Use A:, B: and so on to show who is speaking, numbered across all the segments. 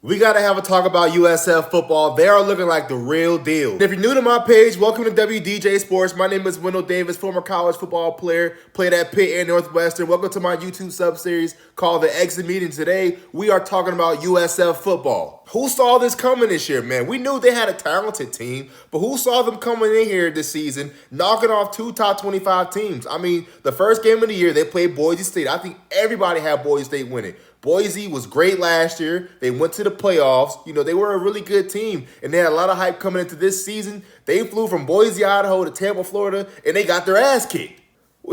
A: We got to have a talk about USF football. They are looking like the real deal. And if you're new to my page, welcome to WDJ Sports. My name is Wendell Davis, former college football player, played at Pitt and Northwestern. Welcome to my YouTube sub-series called the Excit Meeting. Today, we are talking about USF football. Who saw this coming this year, man? We knew they had a talented team, but who saw them coming in here this season, knocking off two top 25 teams? I mean, the first game of the year, they played Boise State. I think everybody had Boise State winning. Boise was great last year. They went to the playoffs. You know, they were a really good team, and they had a lot of hype coming into this season. They flew from Boise, Idaho to Tampa, Florida, and they got their ass kicked.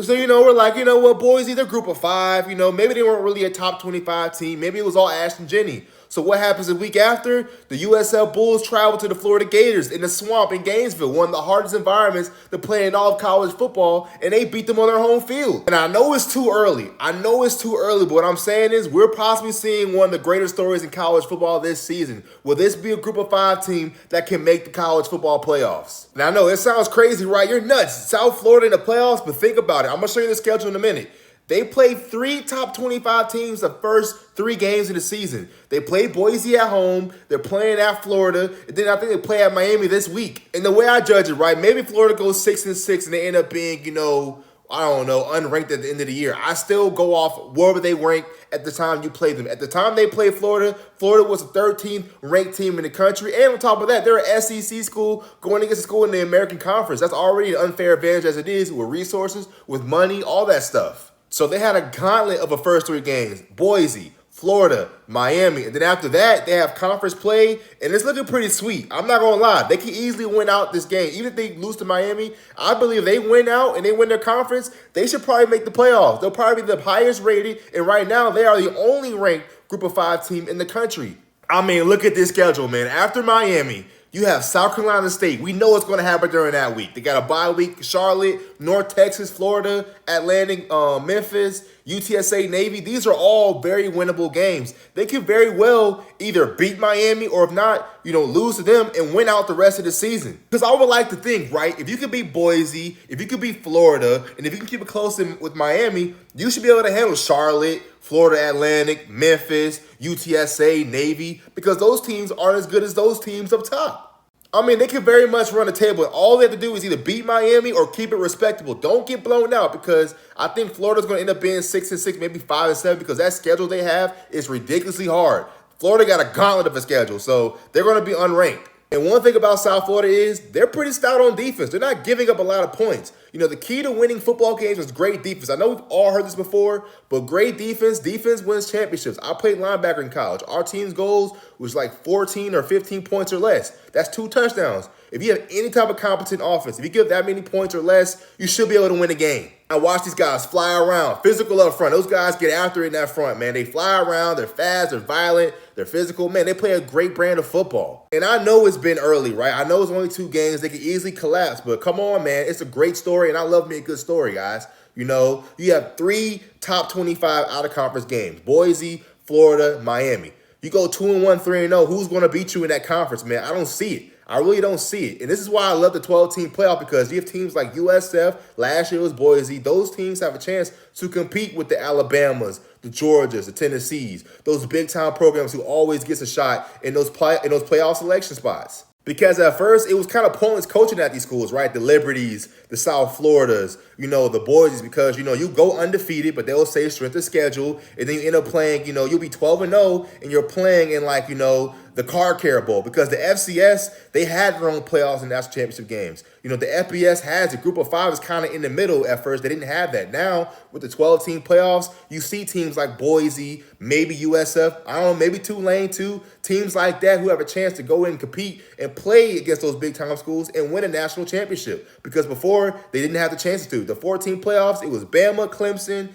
A: So, we're like, Boise, they're group of five. Maybe they weren't really a top 25 team. Maybe it was all Ashton Jenny. So what happens the week after? The USF Bulls travel to the Florida Gators in the swamp in Gainesville, one of the hardest environments to play in all of college football, and they beat them on their home field. And I know it's too early. But what I'm saying is we're possibly seeing one of the greatest stories in college football this season. Will this be a group of five team that can make the college football playoffs? Now, I know it sounds crazy, right? You're nuts. South Florida in the playoffs, but think about it. I'm going to show you the schedule in a minute. They played three top 25 teams the first 3 games of the season. They played Boise at home. They're playing at Florida. And then I think they play at Miami this week. And the way I judge it, right, maybe Florida goes 6-6 and they end up being, unranked at the end of the year. I still go off wherever they rank at the time you play them. At the time they played Florida, Florida was the 13th ranked team in the country. And on top of that, they're an SEC school going against a school in the American Conference. That's already an unfair advantage as it is with resources, with money, all that stuff. So they had a gauntlet of the first 3 games. Boise, Florida, Miami. And then after that, they have conference play, and it's looking pretty sweet. I'm not going to lie. They can easily win out this game. Even if they lose to Miami, I believe they win out and they win their conference, they should probably make the playoffs. They'll probably be the highest rated, and right now they are the only ranked group of 5 team in the country. I mean, look at this schedule, man. After Miami, you have South Carolina State. We know what's going to happen during that week. They got a bye week. Charlotte, North Texas, Florida, Atlantic, Memphis, UTSA, Navy. These are all very winnable games. They could very well either beat Miami or if not, lose to them and win out the rest of the season. Because I would like to think, right, if you could beat Boise, if you could beat Florida, and if you can keep it close with Miami, you should be able to handle Charlotte, Florida Atlantic, Memphis, UTSA, Navy, because those teams aren't as good as those teams up top. I mean, they can very much run the table. All they have to do is either beat Miami or keep it respectable. Don't get blown out because I think Florida's going to end up being 6-6, maybe 5-7 because that schedule they have is ridiculously hard. Florida got a gauntlet of a schedule, so they're going to be unranked. And one thing about South Florida is they're pretty stout on defense. They're not giving up a lot of points. The key to winning football games is great defense. I know we've all heard this before, but great defense wins championships. I played linebacker in college. Our team's goals was like 14 or 15 points or less. That's 2 touchdowns. If you have any type of competent offense, if you give that many points or less, you should be able to win a game. I watch these guys fly around, physical up front. Those guys get after it in that front, man. They fly around, they're fast, they're violent, they're physical. Man, they play a great brand of football. And I know it's been early, right? I know it's only 2 games. They could easily collapse, but come on, man. It's a great story, and I love me a good story, guys. You have 3 top 25 out-of-conference games. Boise, Florida, Miami. You go 2-1, 3-0. Who's going to beat you in that conference, man? I don't see it. I really don't see it. And this is why I love the 12-team playoff because you have teams like USF, last year was Boise. Those teams have a chance to compete with the Alabamas, the Georgias, the Tennessees, those big-time programs who always gets a shot in those playoff selection spots. Because at first, it was kind of pointless coaching at these schools, right? The Liberties, the South Floridas, the Boise's, because, you go undefeated, but they'll say strength of schedule, and then you end up playing, you'll be 12-0, and you're playing in, the Car Care Bowl, because the FCS, they had their own playoffs and national championship games. The FBS has a group of 5 is kind of in the middle at first. They didn't have that. Now, with the 12-team playoffs, you see teams like Boise, maybe USF, I don't know, maybe Tulane too, teams like that who have a chance to go in and compete and play against those big-time schools and win a national championship. Because before, they didn't have the chance to. The 14 playoffs, it was Bama, Clemson,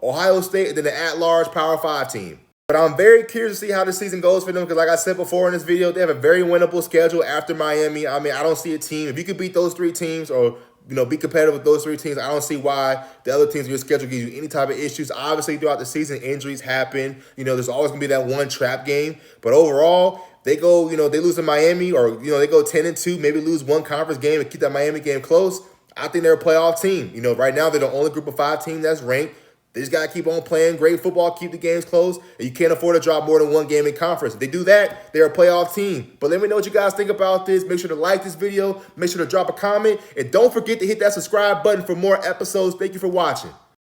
A: Ohio State, and then the at-large Power 5 team. But I'm very curious to see how the season goes for them because like I said before in this video, they have a very winnable schedule after Miami. I mean, I don't see a team. If you could beat those 3 teams or, be competitive with those 3 teams, I don't see why the other teams in your schedule gives you any type of issues. Obviously, throughout the season, injuries happen. There's always going to be that one trap game. But overall, they go, they lose to Miami or, they go 10-2, maybe lose 1 conference game and keep that Miami game close. I think they're a playoff team. Right now, they're the only group of 5 team that's ranked. They just got to keep on playing great football, keep the games close, and you can't afford to drop more than one game in conference. If they do that, they're a playoff team. But let me know what you guys think about this. Make sure to like this video. Make sure to drop a comment. And don't forget to hit that subscribe button for more episodes. Thank you for watching.